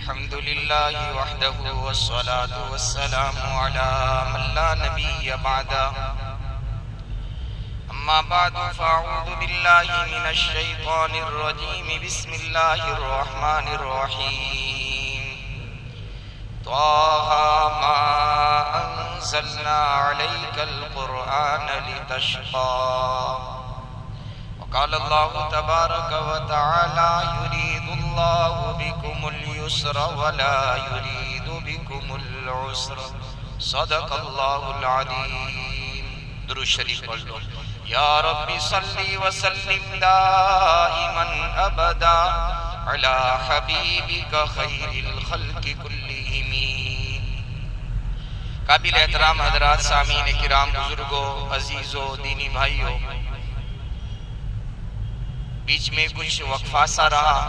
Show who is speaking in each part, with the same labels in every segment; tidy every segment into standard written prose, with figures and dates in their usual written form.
Speaker 1: الحمد لله وحده والصلاة والسلام على من لا نبي بعده أما بعد فأعوذ بالله من الشيطان الرجيم بسم الله الرحمن الرحيم طه ما أنزلنا عليك القرآن لتشقى وقال الله تبارك وتعالى يريد الله بكم اليسر ولا يريد بكم العسر صدق الله العظيم. درود شریف پڑھ لو. یا رب صلی وسلم دائما ابدا على حبیبک خیر الخلق کلہم. قابل احترام حضرات، سامعین کرام، بزرگوں، عزیزوں، دینی بھائیوں، بیچ میں کچھ وقفہ سا رہا.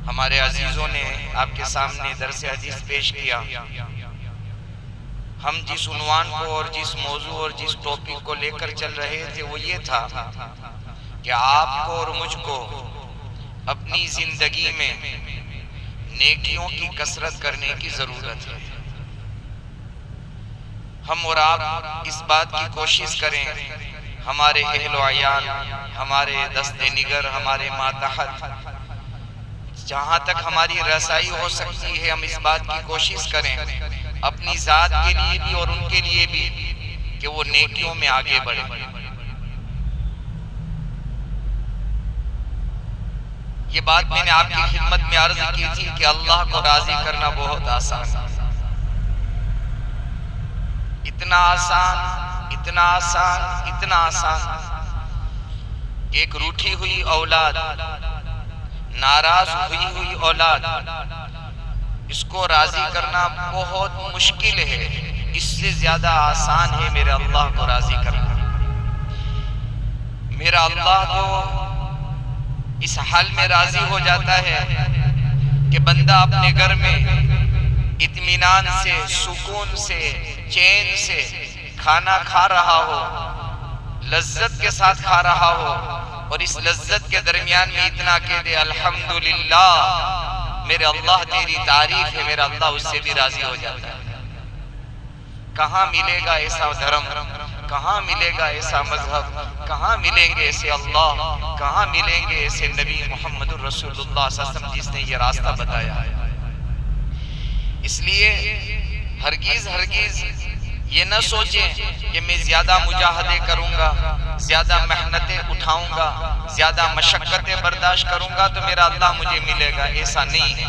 Speaker 1: ہمارے عزیزوں نے آپ کے سامنے درس حدیث پیش کیا. ہم جس عنوان کو اور جس موضوع اور جس ٹاپک کو لے کر چل رہے تھے وہ یہ تھا کہ آپ کو اور مجھ کو اپنی زندگی میں نیکیوں کی کثرت کرنے کی ضرورت ہے. ہم اور آپ اس بات کی کوشش کریں، ہمارے اہل و عیال، ہمارے دست نگر، ہمارے ماتحت، جہاں تک ہماری رسائی ہو سکتی ہے ہم اس بات کی کوشش کریں اپنی ذات کے لیے بھی اور ان کے لیے بھی کہ وہ نیکیوں میں آگے بڑھیں. یہ بات میں نے آپ کی خدمت میں عرض کی تھی کہ اللہ کو راضی کرنا بہت آسان ہے. اتنا آسان، اتنا آسان، اتنا آسان. ایک روٹھی ہوئی اولاد، ناراض ہوئی اولاد، اس کو راضی کرنا بہت مشکل ہے. اس سے زیادہ آسان ہے میرے اللہ کو راضی کرنا. میرا اللہ تو اس حال میں راضی ہو جاتا ہے کہ بندہ اپنے گھر میں اطمینان سے، سکون سے، چین سے کھانا کھا رہا ہو، لذت کے ساتھ کھا رہا ہو، اور اس لذت کے درمیان میں اتنا کہہ دے الحمدللہ میرے اللہ تیری تعریف ہے، میرا اللہ اس سے بھی راضی ہو جاتا ہے. کہاں ملے گا ایسا دھرم، کہاں ملے گا ایسا مذہب، کہاں ملیں گے ایسے اللہ، کہاں ملیں گے ایسے نبی محمد الرسول اللہ صلی اللہ علیہ وسلم جس نے یہ راستہ بتایا ہے. اس لیے ہرگز یہ نہ سوچیں کہ میں زیادہ مجاہدے کروں گا، زیادہ محنتیں اٹھاؤں گا، زیادہ مشقتیں برداشت کروں گا تو میرا اللہ مجھے ملے گا. ایسا نہیں ہے.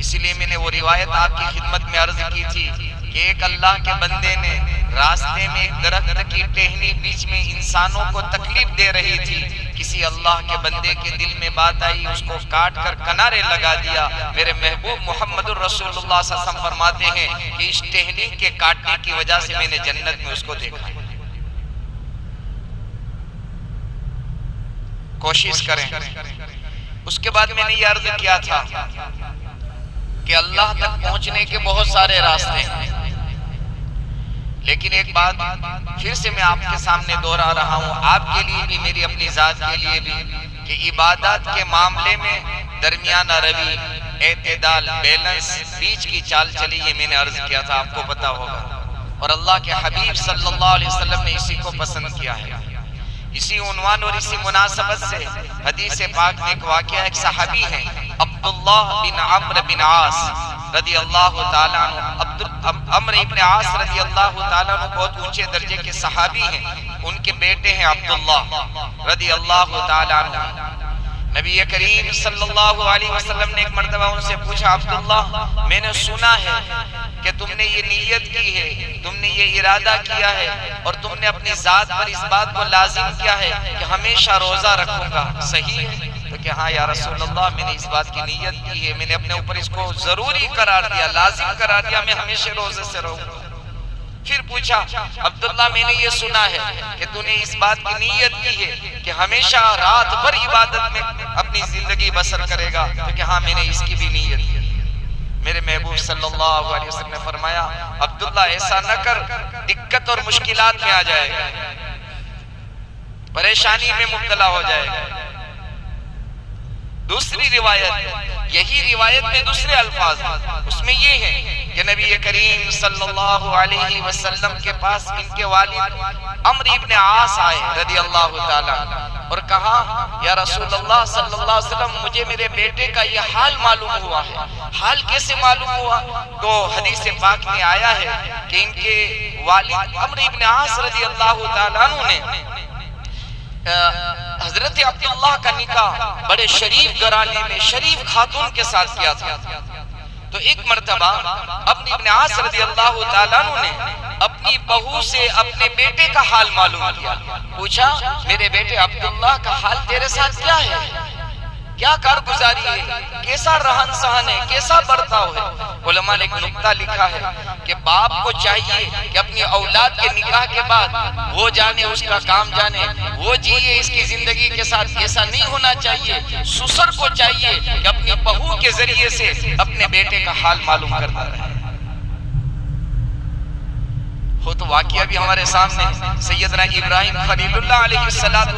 Speaker 1: اس لیے میں نے وہ روایت آپ کی خدمت میں عرض کی تھی کہ ایک اللہ کے بندے نے راستے میں ایک درخت کی ٹہنی بیچ میں انسانوں کو تکلیف دے رہی تھی. کسی اللہ کے بندے کے دل میں بات آئی، اس کو کاٹ کر کنارے لگا دیا. میرے محبوب محمد الرسول اللہ صلی اللہ علیہ وسلم فرماتے ہیں کہ اس ٹہنی کے کاٹنے کی وجہ سے میں نے جنت میں اس کو دیکھا. کوشش کریں. اس کے بعد میں نے یہ عرض کیا تھا کہ اللہ تک پہنچنے کے بہت سارے راستے ہیں، لیکن ایک بات پھر سے میں آپ کے سامنے دوہرا رہا ہوں، آپ کے لیے بھی، میری اپنی ذات کے لیے بھی، کہ عبادات کے معاملے میں درمیانہ روی، اعتدال، بیلنس، بیچ کی چال چلی. یہ میں نے عرض کیا تھا، آپ کو پتا ہوگا. اور اللہ کے حبیب صلی اللہ علیہ وسلم نے اسی کو پسند کیا ہے. اسی عنوان اور اسی مناسبت سے حدیث پاک میں ایک واقعہ، ایک صحابی ہیں عبداللہ بن عمرو بن عاص رضی اللہ تعالیٰ عنہ. عمرو بن عاص رضی اللہ تعالیٰ عنہ بہت اونچے درجے کے صحابی ہیں. ان کے بیٹے ہیں عبداللہ رضی اللہ تعالیٰ عنہ. نبی کریم صلی اللہ علیہ وسلم نے ایک مرتبہ ان سے پوچھا، عبداللہ میں نے سنا ہے کہ تم نے یہ نیت کی ہے، تم نے یہ ارادہ کیا ہے اور تم نے اپنی ذات پر اس بات کو لازم کیا ہے کہ ہمیشہ روزہ رکھوں گا، صحیح ہے؟ تو کہ ہاں یا رسول اللہ میں نے اس بات کی نیت کی ہے، میں نے اپنے اوپر اس کو ضروری قرار دیا، لازم قرار دیا، میں ہمیشہ روزے سے رہوں گا. پھر پوچھا، عبداللہ میں نے یہ سنا ہے کہ تو نے اس بات کی نیت کی ہے کہ ہمیشہ رات بھر عبادت میں اپنی زندگی بسر کرے گا. تو کہ ہاں میں نے اس کی بھی نیت کی. میرے محبوب صلی اللہ علیہ وسلم نے فرمایا، عبداللہ ایسا نہ کر، دقت اور مشکلات میں آ جائے گا، پریشانی میں مبتلا ہو جائے گا. دوسری روایت یہی روایت میں دوسرے الفاظ ہیں، اس میں یہ ہے کہ نبی کریم صلی اللہ علیہ وسلم کے پاس ان کے والد عمرو ابن عاص آئے رضی اللہ تعالیٰ اور کہا یا رسول اللہ صلی اللہ علیہ وسلم مجھے میرے بیٹے کا یہ حال معلوم ہوا ہے۔ حال کیسے معلوم ہوا؟ تو حدیث پاک میں آیا ہے کہ ان کے والد عمرو ابن عاص رضی اللہ تعالیٰ عنہ نے حضرت عبداللہ کا نکاح بڑے شریف گھرانے میں شریف خاتون کے ساتھ کیا تھا۔ تو ایک مرتبہ ابن عاص رضی اللہ تعالیٰ عنہ نے اپنی بہو سے اپنے بیٹے کا حال معلوم کیا، پوچھا میرے بیٹے عبداللہ کا حال تیرے ساتھ کیا ہے، کیا کارگزاری ہے، کیسا رہن سہن ہے، کیسا برتاؤ ہے۔ علماء نے ایک نکتہ لکھا ہے کہ باپ کو چاہیے کہ اپنی اولاد کے نکاح کے بعد وہ جانے، اس کا کام جانے، وہ جیے اس کی زندگی کے ساتھ، ایسا نہیں ہونا چاہیے۔ سسر کو چاہیے کہ اپنی بہو کے ذریعے سے اپنے بیٹے کا حال معلوم کرتا رہے۔ وہ تو واقعہ بھی ہمارے سامنے سیدنا ابراہیم خلیل اللہ علیہ السلام،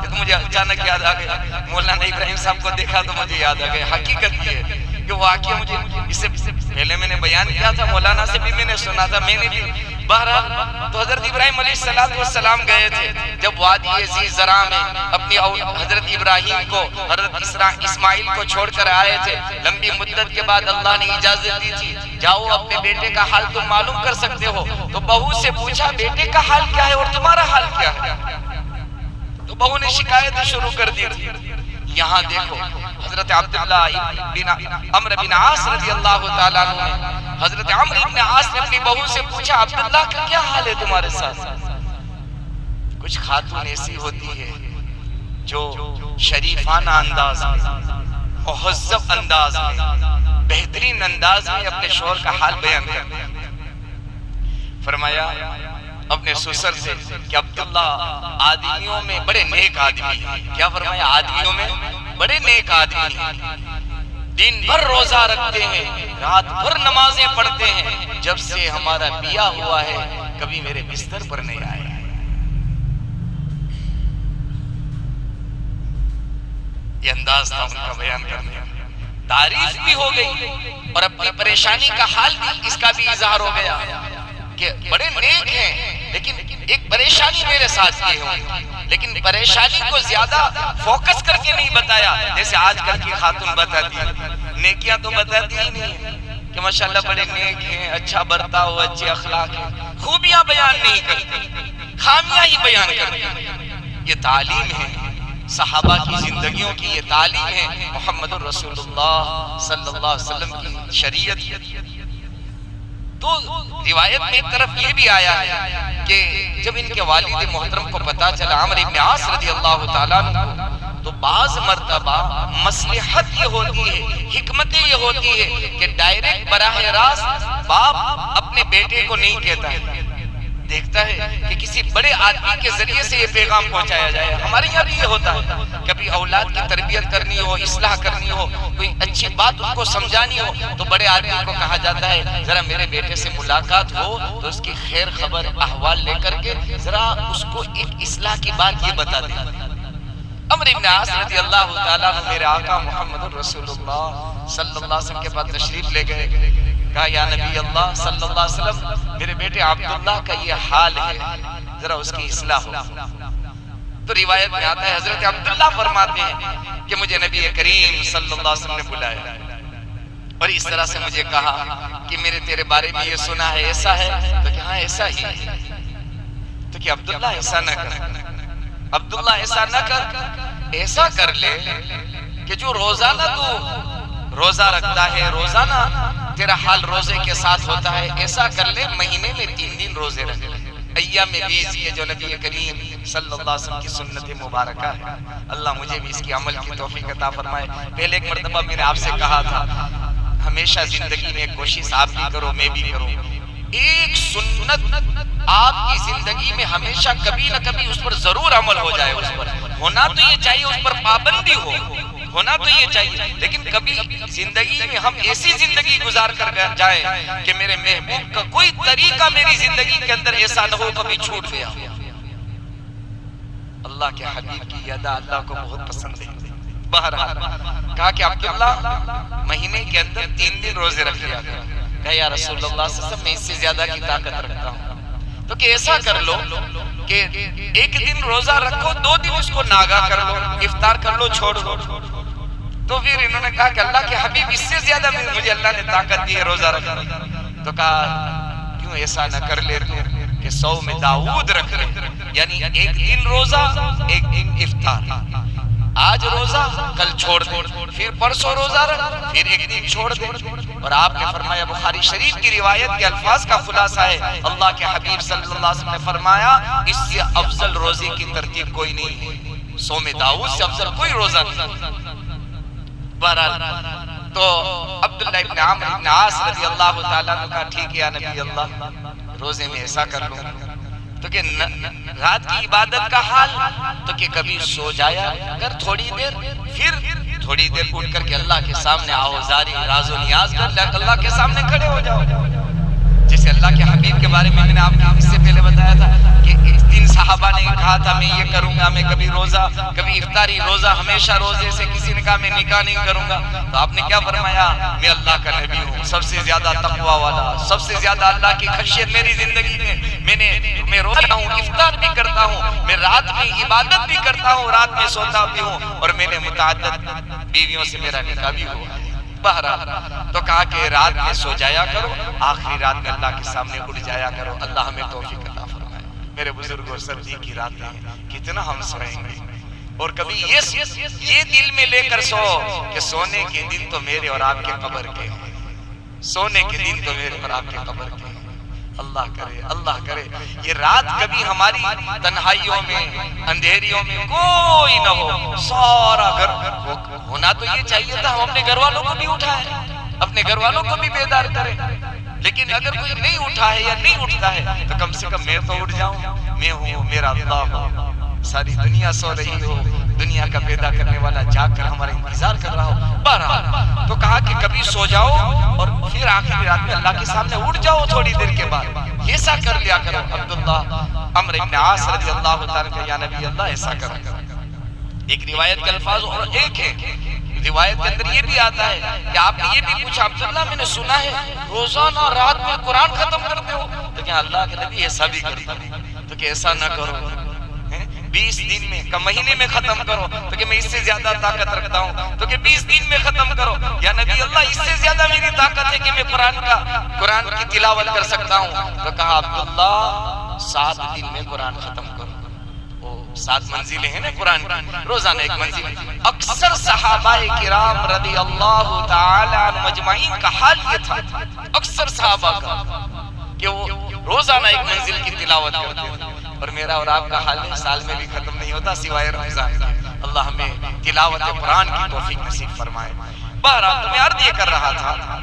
Speaker 1: یہ تو مجھے اچانک یاد آ گیا، مولانا ابراہیم صاحب کو دیکھا تو مجھے یاد آ گیا۔ حقیقت یہ ہے کہ واقعہ مجھے اس سے پہلے میں نے بیان کیا تھا، مولانا سے بھی میں نے سنا تھا، میں نے بھی بہرحال تو حضرت ابراہیم علیہ السلام گئے تھے جب وادی ذی زرع میں اپنی حضرت ابراہیم کو حضرت اسماعیل کو چھوڑ کر آئے تھے۔ لمبی مدت کے بعد اللہ نے اجازت دی تھی جاؤ اپنے بیٹے کا حال تم معلوم کر سکتے ہو۔ تو بہو سے پوچھا بیٹے کا حال کیا ہے اور تمہارا حال کیا ہے؟ تو بہو نے شکایت شروع کر دی تھی۔ یہاں دیکھو حضرت عبداللہ بن عمرو بن عاص رضی اللہ تعالیٰ عنہ نے حضرت عمرو بن عاص نے اپنی بہو سے پوچھا عبداللہ کا کیا حال ہے تمہارے ساتھ؟ کچھ خاتون ایسی ہوتی ہے جو شریفانہ انداز میں، مہذب انداز میں، بہترین انداز میں اپنے شوہر کا حال بیان کرتے ہیں۔ فرمایا اپنے سسر سے کہ عبداللہ آدمیوں میں بڑے نیک آدمی ہیں۔ کیا فرمایا؟ آدمیوں میں بڑے نیک آدمی ہیں، دن بھر روزہ رکھتے ہیں، رات بھر نمازیں پڑھتے ہیں، جب سے ہمارا بیاہ ہوا ہے کبھی میرے بستر پر نہیں آئے۔ یہ انداز تھا ان کا بیان کرنے کا، تعریف بھی ہو گئی اور اپنی پریشانی کا حال بھی اس کا بھی اظہار ہو گیا کہ بڑے نیک ہیں لیکن ایک پریشانی میرے ساتھ یہ ہوئی، لیکن پریشانی کو زیادہ فوکس کر کے نہیں بتایا جیسے آج کل کی خاتون بتاتی ہیں۔ نیکیاں تو بتاتی ہی نہیں کہ ماشاءاللہ بڑے نیک ہیں، اچھا برتاؤ، اچھے اخلاق ہیں، خوبیاں بیان نہیں کرتی، خامیاں ہی بیان کرتی۔ یہ تعلیم ہے صحابہ کی زندگیوں کی، یہ تعلیم ہے محمد رسول اللہ صلی اللہ علیہ وسلم کی شریعت۔ تو روایت میں ایک طرف یہ بھی آیا ہے کہ جب ان کے والد محترم کو پتا چلا عمرو بن عاص رضی اللہ تعالیٰ عنہ کو، تو بعض مرتبہ مصلحت یہ ہوتی ہے، حکمت یہ ہوتی ہے کہ ڈائریکٹ براہ راست باپ اپنے بیٹے کو نہیں کہتا ہے، دیکھتا ہے کہ کسی بڑے آدمی کے ذریعے سے یہ پیغام پہنچایا جائے۔ ہمارے یہاں بھی یہ ہوتا ہے، کبھی اولاد کی تربیت کرنی ہو، اصلاح کرنی ہو، کوئی اچھی بات ان کو سمجھانی ہو تو بڑے آدمی کو کہا جاتا ہے ذرا میرے بیٹے سے ملاقات ہو تو اس کی خیر خبر احوال لے کر کے ذرا اس کو ایک اصلاح کی بات یہ بتا دیں۔ عمرو بن عاص رضی اللہ تعالیٰ عنہ میرے آقا محمد رسول اللہ صلی اللہ علیہ وسلم کے پاس تشریف لے گئے، کہا یا نبی اللہ صلی اللہ علیہ وسلم میرے بیٹے عبداللہ کا یہ حال ہے، ذرا اس کی اصلاح ہو۔ تو روایت میں آتا ہے حضرت عبداللہ فرماتے ہیں کہ مجھے نبی کریم صلی اللہ علیہ وسلم نے بلایا اور اس طرح سے مجھے کہا کہ میرے تیرے بارے میں یہ سنا ہے، ایسا ہے؟ تو کہ ہاں ایسا ہی ہے۔ تو کہ عبداللہ ایسا نہ کر، عبداللہ ایسا نہ کر، ایسا کر لے کہ جو روزانہ تو روزہ رکھتا ہے، روزانہ تیرا حال روزے کے ساتھ ہوتا ہے، ایسا کر لے مہینے میں 3 دن روزے رکھ لے، ایام بیز یہ جو نبی کریم صلی اللہ علیہ وسلم کی سنت مبارکہ ہے۔ اللہ مجھے بھی اس کی عمل کی توفیق عطا فرمائے۔ پہلے ایک مرتبہ میں نے آپ سے کہا تھا ہمیشہ زندگی میں کوشش آپ بھی کرو، میں بھی کروں، ایک سنت آپ کی زندگی میں ہمیشہ کبھی نہ کبھی اس پر ضرور عمل ہو جائے، اس پر ہونا تو یہ چاہیے، اس پر پابندی ہونا تو یہ چاہیے، لیکن کبھی زندگی میں ہم ایسی زندگی گزار کر جائیں کہ میرے محبوب کا کوئی طریقہ میری زندگی کے اندر ایسا نہ ہو کبھی چھوٹ گیا۔ اللہ کے حبیب کی ادا اللہ کو بہت پسند ہے، بہرحال کہا کہ عبداللہ مہینے کے اندر 3 دن روزے رکھ لیا کرو. کہا یا رسول اللہ صلی اللہ علیہ وسلم میں اس سے زیادہ کی طاقت رکھتا ہوں. تو کہ ایسا کر لو کہ 1 دن روزہ رکھو، 2 دن اس کو ناگا کر لو، افطار کر لو، چھوڑ دو. تو پھر انہوں نے کہا کہ اللہ کے حبیب اس سے زیادہ مجھے اللہ نے طاقت دی ہے روزہ رکھنے. تو کہا کیوں ایسا نہ کر لے تو کہ صوم داؤد رکھ لے، یعنی 1 دن روزہ 1 دن افطار. آج روزہ کل چھوڑ دے، پھر پرسوں روزہ رکھ، پھر 1 دن چھوڑ دے. اور آپ نے فرمایا، بخاری شریف کی روایت کے الفاظ کا خلاصہ ہے، اللہ کے حبیب صلی اللہ علیہ وسلم نے فرمایا اس سے افضل روزے کی ترتیب کوئی نہیں ہے، صوم داؤد سے افضل کوئی روزہ نہیں. بہرحال تو عبداللہ ابن عمرو ابن عاص رضی اللہ تعالیٰ نے کہا ٹھیک ہے یا نبی اللہ، روزے میں ایسا کر لوں. تو کہ رات کی عبادت کا حال تو کہ کبھی سو جایا اگر تھوڑی دیر، پھر تھوڑی دیر اٹھ کر کے اللہ کے سامنے آہوزاری راز و نیاز کر اللہ کے سامنے کھڑے ہو جاؤ. جیسے اللہ کے حبیب کے بارے میں نے آپ کو اس سے پہلے بتایا تھا کہ 3 صحابہ نے کہا تھا میں یہ کروں گا، میں کبھی روزہ کبھی افطاری، روزہ ہمیشہ روزے سے. کسی نے کہا میں نکاح نہیں کروں گا. تو آپ نے کیا فرمایا؟ میں اللہ کا نبی ہوں، سب سے زیادہ تقوی والا، سب سے زیادہ اللہ کی خشیت میری زندگی میں میں روزہ ہوں، افطار بھی کرتا ہوں، میں رات میں عبادت بھی کرتا ہوں، رات میں سوتا بھی ہوں، اور میں نے متعدد بیویوں سے میرا نکاح بھی ہوا. بہرحال تو کہا کہ رات میں سو جایا کرو، آخری رات میں اللہ کے سامنے اٹھ جایا کرو. اللہ ہمیں توفیق عطا فرمائے. میرے بزرگوں، سردی کی راتیں کتنا ہم سوئیں گے، اور کبھی یہ دل میں لے کر سو کہ سونے کے دن تو میرے اور آپ کے قبر کے ہیں، سونے کے دن تو میرے اور آپ کے قبر کے ہیں. اللہ کرے یہ رات کبھی ہماری تنہائیوں میں، اندھیریوں میں کوئی نہ ہو. سارا گھر ہونا تو یہ چاہیے تھا ہم اپنے گھر والوں کو بھی اٹھائیں، اپنے گھر والوں کو بھی بیدار کریں. لیکن اگر کوئی نہیں اٹھا ہے یا نہیں اٹھتا ہے تو کم سے کم میں تو اٹھ جاؤں. میں ہوں، میرا اللہ ہو. ساری دنیا سو رہی ہو، دنیا کا پیدا کرنے والا جاگ کر ہمارا انتظار کر رہا ہو. بہرحال تو کہا کہ کبھی سو جاؤ اور پھر آخری رات میں اللہ کے سامنے اٹھ جاؤ تھوڑی دیر کے بعد. ایسا کر لیا کرو. عبداللہ عمرو ابن عاص رضی اللہ تعالیٰ کہ یا نبی اللہ ایسا کرو. ایک روایت کے الفاظ اور ایک ہے، روایت کے اندر یہ بھی آتا ہے کہ آپ نے یہ بھی پوچھا عبداللہ میں نے سنا ہے روزانہ رات میں قرآن ختم کرتے ہو. تو کہ اللہ کے نبی ایسا بھی کرتا ہوں. تو کہ ایسا نہ کرو، 20 دن میں مہینے میں ختم کرو. تو کہ میں اس سے زیادہ طاقت رکھتا ہوں. تو کہ 20 دن میں ختم کرو. یا نبی اللہ اس سے زیادہ میری طاقت ہے کہ میں قرآن کی تلاوت کر سکتا ہوں. تو کہا عبداللہ 7 دن میں قرآن ختم کرو. 7 منزلیں ہیں نا قرآن کی، روزانہ 1 منزل. اکثر صحابہ کرام رضی اللہ تعالی عنہ مجمعین کا حال یہ تھا، اکثر صحابہ کا، کہ وہ روزانہ 1 منزل کی تلاوت کرتے تھے. اور میرا اور آپ کا حال سال میں بھی ختم نہیں ہوتا سوائے رمضان کے. اللہ ہمیں تلاوت قرآن کی توفیق نصیب فرمائے. بہرحال میں عرض یہ کر رہا تھا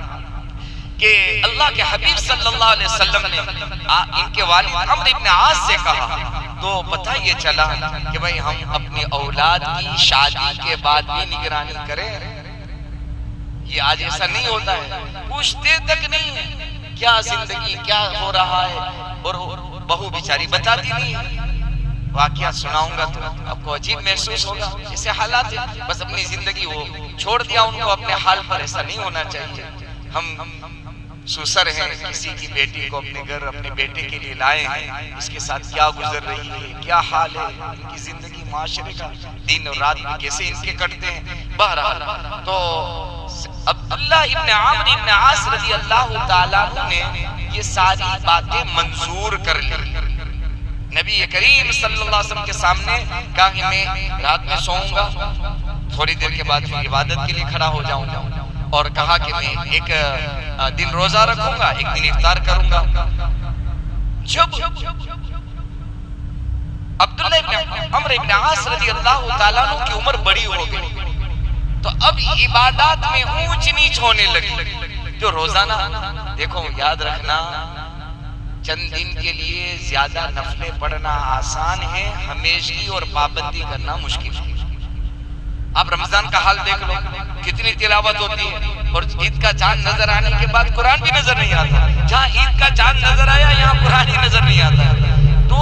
Speaker 1: کہ اللہ کے حبیب صلی اللہ علیہ وسلم نے ان کے والد عمرو ابن عاص سے کہا تو پتہ یہ چلا کہ بھئی ہم اپنی اولاد کی شادی کے بعد بھی نگرانی کریں. یہ آج ایسا نہیں ہوتا ہے، پوچھتے تک نہیں ہے کیا زندگی کیا ہو رہا ہے، اور بہو بیچاری بتاتی نہیں ہے. واقعہ سناؤں گا تو آپ کو عجیب محسوس ہوگا. جیسے حالات بس اپنی زندگی وہ چھوڑ دیا ان کو اپنے حال پر. ایسا نہیں ہونا چاہیے. ہم سسر ہیں، کسی کی بیٹی کو اپنے گھر اپنے بیٹے کے لیے لائے ہیں، اس کے ساتھ کیا گزر رہی ہے، کیا حال ہے، ان کی زندگی معاشرے کا دن اور رات کیسے ان کے کٹتے ہیں. بہرحال تو عبداللہ ابن عمرو ابن عاص رضی اللہ تعالیٰ نے یہ ساری باتیں منظور کر لی. نبی کریم صلی اللہ علیہ وسلم کے سامنے کہا کہ میں رات میں سوؤں گا، تھوڑی دیر کے بعد پھر عبادت کے لیے کھڑا ہو جاؤں گا. اور کہا کہ میں 1 دن روزہ رکھوں گا، 1 دن افطار کروں گا. جب عبداللہ ابن عمرو ابن عاص رضی اللہ تعالیٰ عنہ کی عمر بڑی ہو گئی تو اب عبادات میں اونچ نیچ ہونے لگی. جو روزانہ دیکھو یاد رکھنا، چند دن کے لیے زیادہ نفلیں پڑھنا آسان ہے، ہمیشگی اور پابندی کرنا مشکل ہے. آپ رمضان کا حال دیکھ لو، کتنی تلاوت ہوتی ہے، اور عید کا چاند نظر آنے کے بعد قرآن بھی نظر نہیں آتا. جہاں عید کا چاند نظر آیا یہاں قرآن ہی نظر نہیں آتا. تو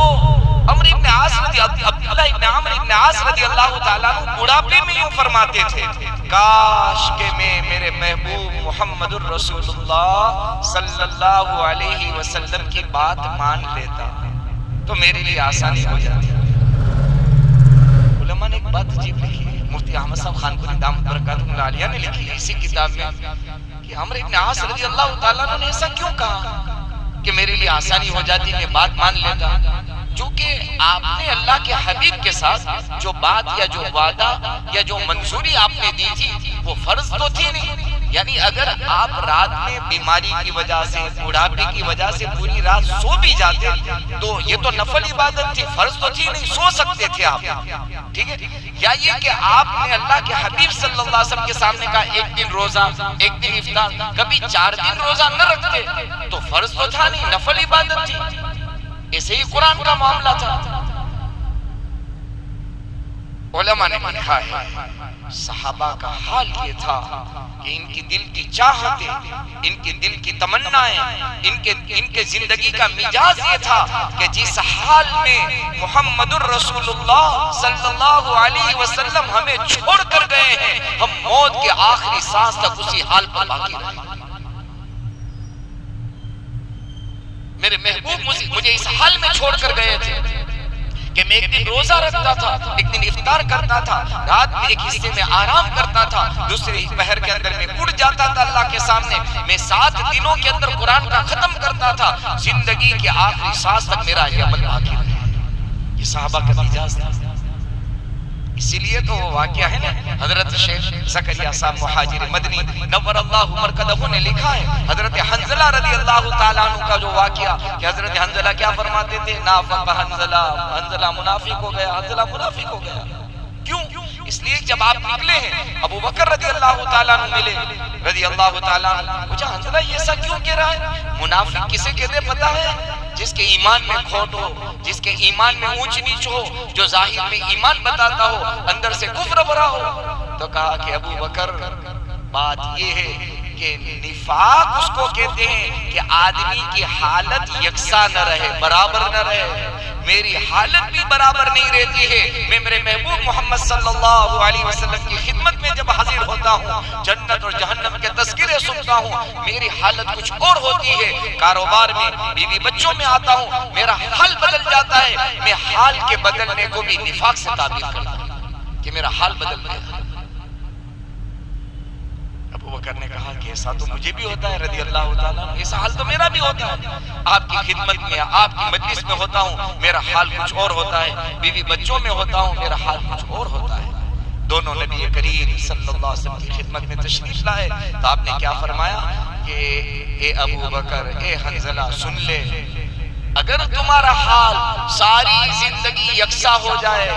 Speaker 1: عمرو ابن عاص رضی عبداللہ ابن عمرو ابن عاص رضی اللہ تعالیٰ عنہ بڑھاپے میں یوں فرماتے تھے، کاش کہ میں میرے محبوب محمد الرسول اللہ صلی اللہ علیہ وسلم کی بات مان لیتا تو میرے لیے آسانی ہو جاتی۔ علماء نے ایک بات عجیب لکھی ہے، مفتی احمد صاحب خانپوری دامت برکاتہ العالیہ نے لکھی ہے اسی کتاب میں کہ عمرو ابن عاص رضی اللہ تعالیٰ عنہ نے ایسا کیوں کہا کہ میرے لیے آسانی ہو جاتی میں بات مان لیتا؟ چونکہ آپ نے اللہ کے حبیب کے ساتھ جو بات یا جو وعدہ یا جو منظوری آپ نے دی تھی وہ فرض تو تھی نہیں، یعنی اگر آپ رات میں بیماری کی وجہ سے بڑھاپے کی وجہ سے پوری رات سو بھی جاتے تو یہ تو نفل عبادت تھی، فرض تو تھی نہیں، سو سکتے تھے آپ، ٹھیک ہے؟ یا یہ کہ آپ نے اللہ کے حبیب صلی اللہ علیہ وسلم کے سامنے کہا ایک دن روزہ ایک دن افطار، کبھی 4 دن روزہ نہ رکھتے تو فرض تو تھا نہیں، نفل عبادت تھی، ایسے ہی قرآن کا معاملہ تھا۔ علماء نے لکھا ہے صحابہ کا حال یہ تھا کہ ان کی دل کی چاہتیں، ان کی دل کی تمنائیں، ان کے زندگی کا مزاج یہ تھا کہ جس حال میں محمد الرسول اللہ صلی اللہ علیہ وسلم ہمیں چھوڑ کر گئے ہیں ہم موت کے آخری سانس تک اسی حال پر باقی رہیں۔ میرے محبوب مجھے اس حال میں چھوڑ کر گئے تھے کہ میں ایک دن روزہ رکھتا تھا، ایک دن افطار کرتا تھا، رات میں ایک حصے میں آرام کرتا تھا، دوسرے پہر کے اندر میں اٹھ جاتا تھا اللہ کے سامنے، میں 7 دنوں کے اندر قرآن کا ختم کرتا تھا، زندگی کے آخری سانس تک میرا یہ عمل باقی رہا۔ یہ صحابہ کا مزاج تھا۔ اسی لیے تو وہ واقعہ ہے نا، حضرت شیخ زکریا صاحب مہاجر مدنی نور اللہ مرکزہ نے لکھا ہے حضرت حنظلہ رضی اللہ تعالیٰ عنہ کا جو واقعہ کہ حضرت حنظلہ کیا فرماتے تھے، نافق حنظلہ، حنظلہ منافق ہو گیا، حنظلہ منافق ہو گیا۔ کیوں؟ اس لیے جب آپ نکلے ہیں ابو بکر رضی اللہ تعالیٰ عنہ ملے رضی اللہ تعالیٰ عنہ، پوچھا حنظلہ یہ ایسا کیوں کہہ رہا ہے؟ منافق کسے کہتے پتہ ہے؟ جس کے ایمان میں کھوٹ ہو، جس کے ایمان میں اونچ نیچ ہو، جو ظاہر میں ایمان بتاتا ہو اندر سے کفر بھرا ہو۔ تو کہا کہ ابو بکر بات یہ ہے کہ نفاق اس کو کہتے ہیں کہ آدمی کی حالت یکساں نہ رہے، برابر نہ رہے۔ میری حالت بھی برابر نہیں رہتی ہے، میں میرے محبوب محمد صلی اللہ علیہ وسلم کی خدمت میں جب حاضر ہوتا ہوں، جنت اور جہنم کے تذکرے سنتا ہوں، میری حالت کچھ اور ہوتی ہے۔ کاروبار میں بیوی بچوں میں آتا ہوں، میرا حال بدل جاتا ہے۔ میں حال کے بدلنے کو بھی نفاق سے تعبیر کرتا ہوں کہ میرا حال بدل گیا۔ ابو بکر نے کہا کہ ایسا تو مجھے بھی ہوتا ہے رضی اللہ تعالیٰ، ایسا حال تو میرا بھی ہوتا ہے، آپ کی خدمت میں آپ کی مجلس میں ہوتا ہوں میرا حال کچھ اور ہوتا ہے، بیوی بچوں میں ہوتا ہوں میرا حال کچھ اور ہوتا ہے۔ دونوں نبی کریم صلی اللہ علیہ وسلم کی خدمت میں تشریف لائے تو آپ نے کیا فرمایا کہ اے ابو بکر، اے حنظلہ سن لے، اگر تمہارا حال ساری زندگی یکساں ہو جائے،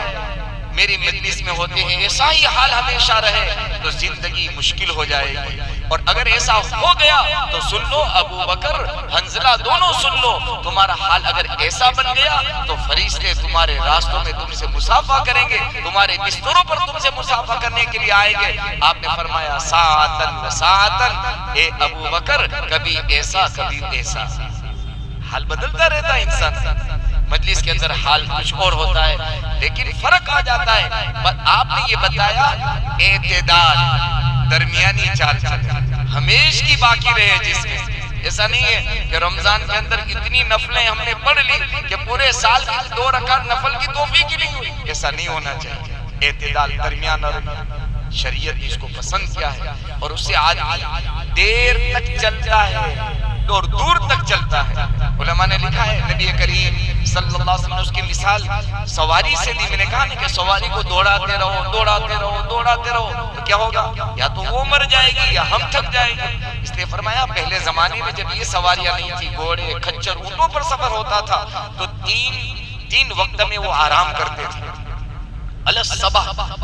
Speaker 1: میری مجلس میں ہوتے ہیں ایسا ہی حال ہمیشہ رہے تو زندگی مشکل ہو جائے گی، اور اگر ایسا ہو گیا تو سن لو ابو بکر حنظلہ دونوں سن لو، تمہارا حال اگر ایسا بن گیا تو فرشتے تمہارے راستوں میں تم سے مصافحہ کریں گے، تمہارے بستروں پر تم سے مصافحہ کرنے کے لیے آئیں گے۔ آپ نے فرمایا ساعتن و ساعتن، اے ابو بکر کبھی ایسا کبھی ایسا، حال بدلتا رہتا ہے انسان، مجلس کے اندر حال کچھ اور ہوتا ہے لیکن فرق آ جاتا ہے۔ آپ نے یہ بتایا اعتدال، درمیانی چال چلے، ہمیش کی باقی رہے جس میں، ایسا نہیں ہے کہ رمضان کے اندر اتنی نفلیں ہم نے پڑھ لی کہ پورے سال کی 2 رکعت نفل کی توفیق ہی نہیں ہوئی، ایسا نہیں ہونا چاہیے۔ اعتدال، درمیان، اور شریعت اس کو پسند کیا ہے اور اس سے آدمی دیر تک چلتا ہے اور دور تک چلتا ہے۔ علماء نے لکھا ہے نبی کریم صلی اللہ علیہ وسلم نے اس کی مثال سواری سے دی، میں نے کہا نا کہ سواری کو دوڑاتے رہو دوڑاتے رہو دوڑاتے رہو تو کیا ہوگا، یا تو وہ مر جائے گی یا ہم تھک جائیں گے۔ اس لیے فرمایا پہلے زمانے میں جب یہ سواریاں نہیں تھی، گھوڑے کھچر اونٹوں پر سفر ہوتا تھا تو تین وقت میں وہ آرام کرتے تھے،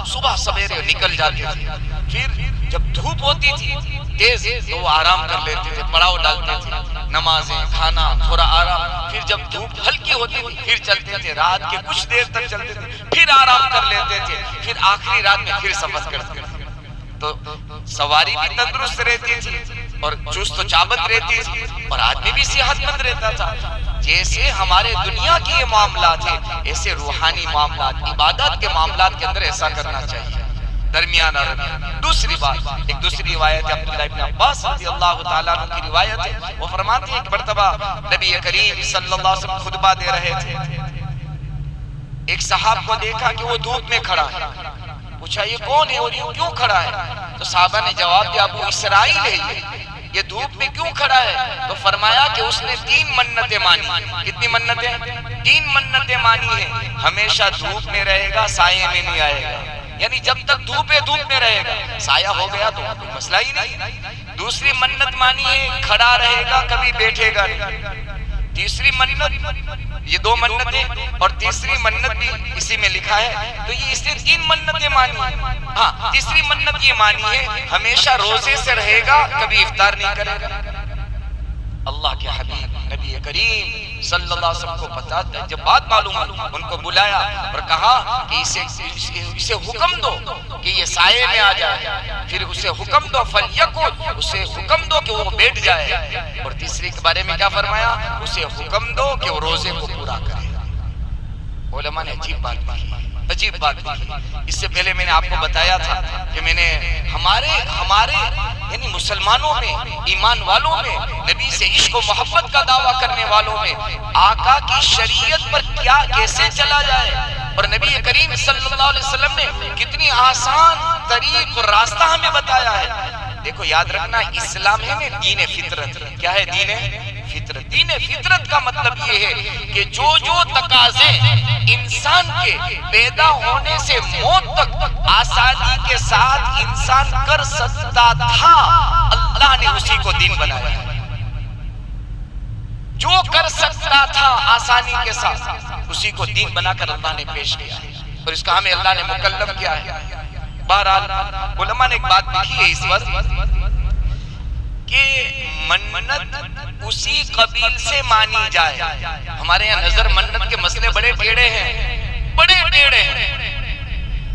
Speaker 1: صبح سویرے نکل جاتے تھے، پھر جب دھوپ ہوتی تھی تیز تو وہ آرام کر لیتے تھے، پڑاؤ ڈالتے تھے، نمازیں، کھانا، تھوڑا آرام، پھر جب دھوپ ہلکی ہوتی تھی پھر چلتے تھے، رات کے کچھ دیر تک چلتے تھے، پھر آرام کر لیتے تھے، پھر آخری رات میں پھر سفر کرتے تھے۔ تو سواری بھی تندرست رہتی تھی اور چست و چابند رہتی تھی اور آدمی بھی صحت مند رہتا تھا۔ جیسے ہمارے دنیا کے یہ معاملات ہیں ایسے روحانی معاملات عبادت کے معاملات کے اندر ایسا کرنا چاہیے، درمیانہ رکھیں۔ دوسری بات، ایک دوسری روایت ہے عبداللہ ابن عباس رضی اللہ تعالیٰ عنہ کی روایت ہے، وہ فرماتے ہیں کہ مرتبہ نبی کریم صلی اللہ علیہ وسلم خطبہ دے رہے تھے، ایک صحاب کو دیکھا کہ وہ دھوپ میں کھڑا ہے، پوچھا یہ کون ہے اور یہ کیوں کھڑا ہے؟ تو صحابہ نے جواب دیا ابو اسرائیل ہے یہ دھوپ میں کیوں کھڑا ہے؟ تو فرمایا کہ اس نے 3 منتیں مانی۔ کتنی منتیں؟ 3 منتیں مانی ہیں، ہمیشہ دھوپ میں رہے گا، سائے میں نہیں آئے گا، یعنی جب تک دھوپ ہے دھوپ میں رہے گا، سایہ ہو گیا تو کوئی مسئلہ ہی نہیں۔ دوسری منت مانی ہے کھڑا رہے گا، کبھی بیٹھے گا نہیں۔ تیسری منت، یہ 2 منتیں اور تیسری منت بھی اسی میں لکھا ہے، تو یہ اس نے 3 منتیں مانی۔ ہاں تیسری منت یہ مانی ہے ہمیشہ روزے سے رہے گا، کبھی افطار نہیں کرے گا۔ اللہ کے حبیب نبی کریم صلی اللہ علیہ وسلم کو پتا تھا، جب بات معلوم ان کو بلایا اور کہا کہ اسے حکم دو کہ یہ سائے میں آ جائے، پھر اسے حکم دو فلیکن، اسے حکم دو کہ وہ بیٹھ جائے، اور تیسری کے بارے میں کیا فرمایا؟ اسے حکم دو کہ وہ روزے کو پورا کرے۔ علماء نے عجیب بات کی، عجیب بات کی۔ اس سے پہلے میں نے آپ کو بتایا تھا کہ میں نے ہمارے یعنی مسلمانوں میں، ایمان والوں میں، نبی سے عشق و محبت کا دعویٰ کرنے والوں میں آقا کی شریعت پر کیا کیسے چلا جائے، اور نبی کریم صلی اللہ علیہ وسلم نے کتنی آسان طریق اور راستہ ہمیں بتایا ہے۔ دیکھو یاد رکھنا، اسلام ہے نا دین فطرت۔ کیا ہے دین فطرت؟ دین فطرت کا مطلب یہ ہے کہ جو تقاضے انسان کے پیدا ہونے سے موت تک آسانی کے ساتھ انسان کر سکتا تھا، اللہ نے اسی کو دین بنایا ہے۔ جو کر سکتا تھا آسانی کے ساتھ اسی کو دین بنا کر اللہ نے پیش کیا ہے، اور اس کا ہمیں اللہ نے مکلف کیا ہے۔ بہرحال علماء نے ایک بات لکھی ہے اس وقت کہ منت اسی قبیل سے مانی جائے۔ ہمارے یہاں نظر منت کے مسئلے بڑے ٹیڑے ہیں، بڑے ٹیڑے ہیں۔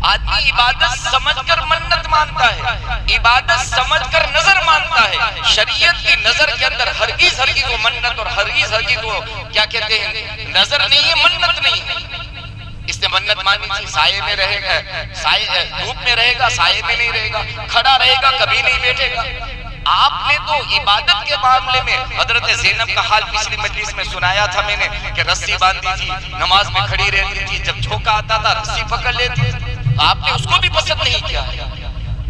Speaker 1: آدمی عبادت سمجھ کر منت مانتا ہے، عبادت سمجھ کر نظر مانتا ہے۔ شریعت کی نظر کے اندر ہرگز وہ منت اور ہرگز وہ کیا کہتے ہیں نظر نہیں ہے، منت نہیں ہے۔ اس نے منت مانی تھی سائے میں رہے گا، دھوپ میں رہے گا، سائے میں نہیں رہے گا، کھڑا رہے گا، کبھی نہیں بیٹھے گا۔ آپ نے تو عبادت کے معاملے میں حضرت زینب کا حال پچھلی مجلس میں سنایا تھا میں نے کہ رسی باندھی تھی، نماز میں کھڑی رہتی تھی، جب جھونکا آتا تھا رسی پکڑ لیتی تھی۔ آپ نے اس کو بھی پسند نہیں کیا ہے،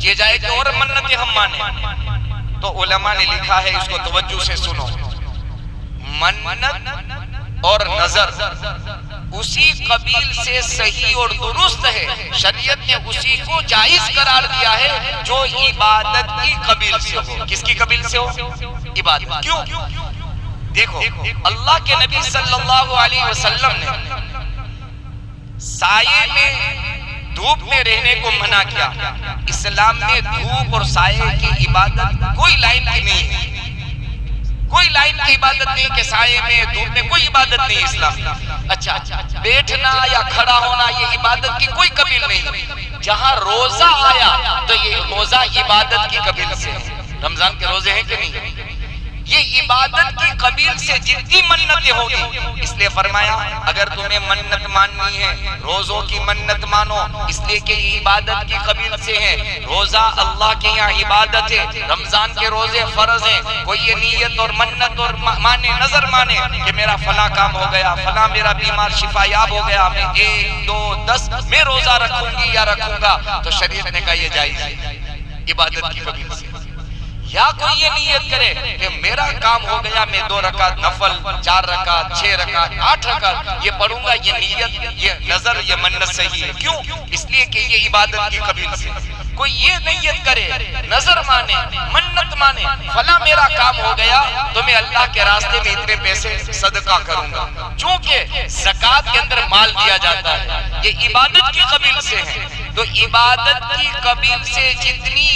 Speaker 1: یہ جائے کہ اور منتیں ہم مانیں۔ تو علماء نے لکھا ہے، اس کو توجہ سے سنو، منت اور نظر اسی قبیل سے صحیح اور درست ہے، شریعت نے اسی کو جائز قرار دیا ہے جو عبادت کی قبیل سے ہو۔ کس کی قبیل سے ہو؟ عبادت۔ کیوں؟ دیکھو اللہ کے نبی صلی اللہ علیہ وسلم نے سائے میں دھوپ میں رہنے کو منع کیا۔ اسلام میں دھوپ اور سائے کی عبادت کوئی لائن کی نہیں ہے، کوئی لائن کی عبادت نہیں کہ سائے میں دھوپ میں کوئی عبادت نہیں اسلام میں۔ اچھا بیٹھنا یا کھڑا ہونا یہ عبادت کی کوئی قبیل نہیں۔ جہاں روزہ آیا تو یہ روزہ عبادت کی قبیل سے ہے۔ رمضان کے روزے ہیں کہ نہیں؟ یہ عبادت کی قبیل سے جتنی منتیں ہوگی، اس لیے فرمایا اگر تمہیں منت ماننی ہے روزوں کی منت مانو، اس لیے کہ یہ عبادت کی قبیل سے ہے۔ روزہ اللہ کے یہاں عبادت ہے، رمضان کے روزے فرض ہیں۔ کوئی یہ نیت اور منت اور مانے نظر مانے کہ میرا فلاں کام ہو گیا، فلاں میرا بیمار شفا یاب ہو گیا، میں 1 2 10 میں روزہ رکھوں گی یا رکھوں گا، تو شریعت نے کہا یہ جائز ہے، عبادت کی قبیل سے۔ یا کوئی یہ نیت کرے کہ میرا کام ہو گیا، میں 2 رکعت نفل، 4 رکعت، 6 رکعت، 8 رکعت یہ پڑھوں گا، یہ نیت، یہ نظر، یہ منت صحیح ہے۔ کیوں؟ اس لیے کہ یہ عبادت کی قبیل سے۔ کوئی یہ نیت کرے، نظر مانے، منت مانے، فلاں میرا کام ہو گیا تو میں اللہ کے راستے میں اتنے پیسے صدقہ کروں گا، چونکہ زکوٰۃ کے اندر مال دیا جاتا ہے، یہ عبادت کی قبیل سے ہے۔ تو عبادت کی قبیل سے جتنی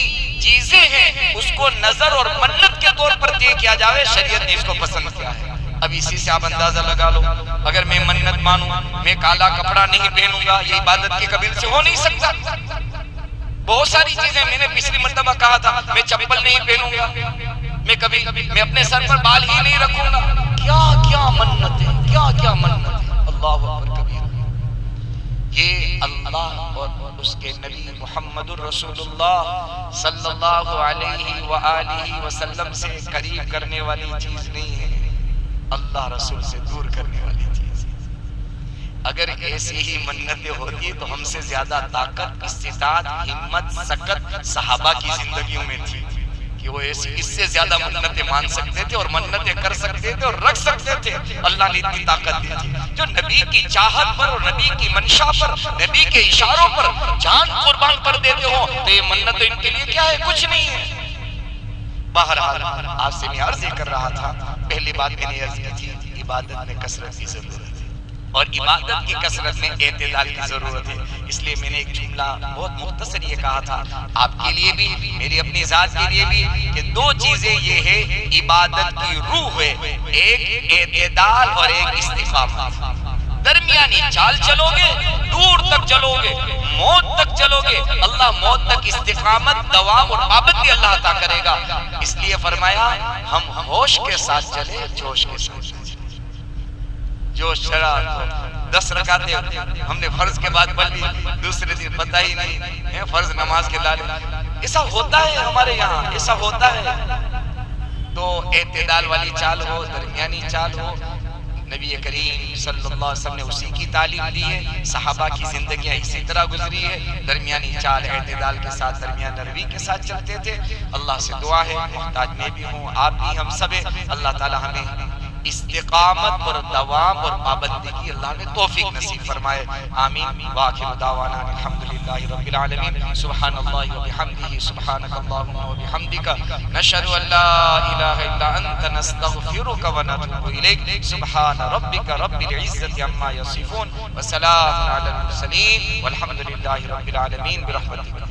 Speaker 1: چیزیں ہیں اس کو نظر اور منت کے طور پر طے کیا جاوے، شریعت نے اس کو پسند کیا ہے۔ اب اسی سے آپ اندازہ لگا لو، اگر میں منت مانوں میں کالا کپڑا نہیں پہنوں گا، یہ عبادت کی قبیل سے ہو نہیں سکتا۔ بہت ساری چیزیں میں نے پچھلی مرتبہ کہا تھا، میں چپل نہیں پہنوں گا، میں اپنے سر پر بال ہی نہیں رکھوں گا، کیا کیا منتیں، کیا کیا منتیں، اللہ اکبر کبیر۔ یہ اللہ اور اس کے نبی محمد الرسول اللہ صلی اللہ علیہ وآلہ وسلم سے قریب کرنے والی چیز نہیں ہے، اللہ رسول سے دور کرنے والی چیز ہے۔ اگر ایسی ہی منتیں ہوتی تو ہم سے زیادہ طاقت، استطاعت، ہمت، سکت صحابہ کی زندگیوں میں تھی کہ وہ ایسی اس سے زیادہ منتیں مان سکتے تھے اور منتیں کر سکتے تھے اور رکھ سکتے تھے۔ اللہ نے اتنی طاقت دی تھی۔ جو نبی کی چاہت پر اور نبی کی منشا پر، نبی کے اشاروں پر جان قربان کر دیتے ہو تو یہ منت ان کے لیے کیا ہے؟ کچھ نہیں ہے۔ بہرحال آپ سے میں عرض کر رہا تھا، پہلی بات میں نے عرض کی تھی عبادت میں کثرت کی ضرورت ہے، اور عبادت کی کثرت میں اعتدال کی ضرورت ہے۔ اس لیے میں نے ایک جملہ بہت مختصر یہ کہا تھا آپ کے لیے بھی، میری اپنی ذات کے لیے بھی، کہ دو چیزیں یہ ہے عبادت کی روح ہے، ایک اعتدال اور ایک استقامت۔ درمیانی چال چلو گے، دور تک چلو گے، موت تک چلو گے، اللہ موت تک استقامت، دوام اور پابندی اللہ عطا کرے گا۔ اس لیے فرمایا ہم ہوش کے ساتھ چلے، جوش کے ساتھ چلے۔ جو شرع 10 رکعتیں ہم نے فرض کے بعد پڑھ لی، دوسرے دن پتہ ہی نہیں فرض نماز کے لالے، ایسا ہوتا ہے ہمارے یہاں، ایسا ہوتا ہے۔ تو اعتدال والی چال ہو، درمیانی چال ہو، نبی کریم صلی اللہ علیہ وسلم نے اسی کی تعلیم دی ہے، صحابہ کی زندگیاں اسی طرح گزری ہے، درمیانی چال اعتدال کے ساتھ، درمیان نروی کے ساتھ چلتے تھے۔ اللہ سے دعا ہے، محتاج میں بھی ہوں، آپ بھی، ہم سب، اللہ تعالی ہمیں استقامت اور دوام اور پابندی کی اللہ نے توفیق نصیب فرمائے، آمین۔ وآخر دعوانا الحمدللہ رب العالمین، سبحان اللہ وبحمدہ، سبحانک اللہم وبحمدک، نشہد ان لا الہ الا انت، نستغفرک ونتوب الیک، سبحان ربک رب العزت عما یصفون، وسلام علی المرسلین، والحمدللہ رب العالمین، برحمتک۔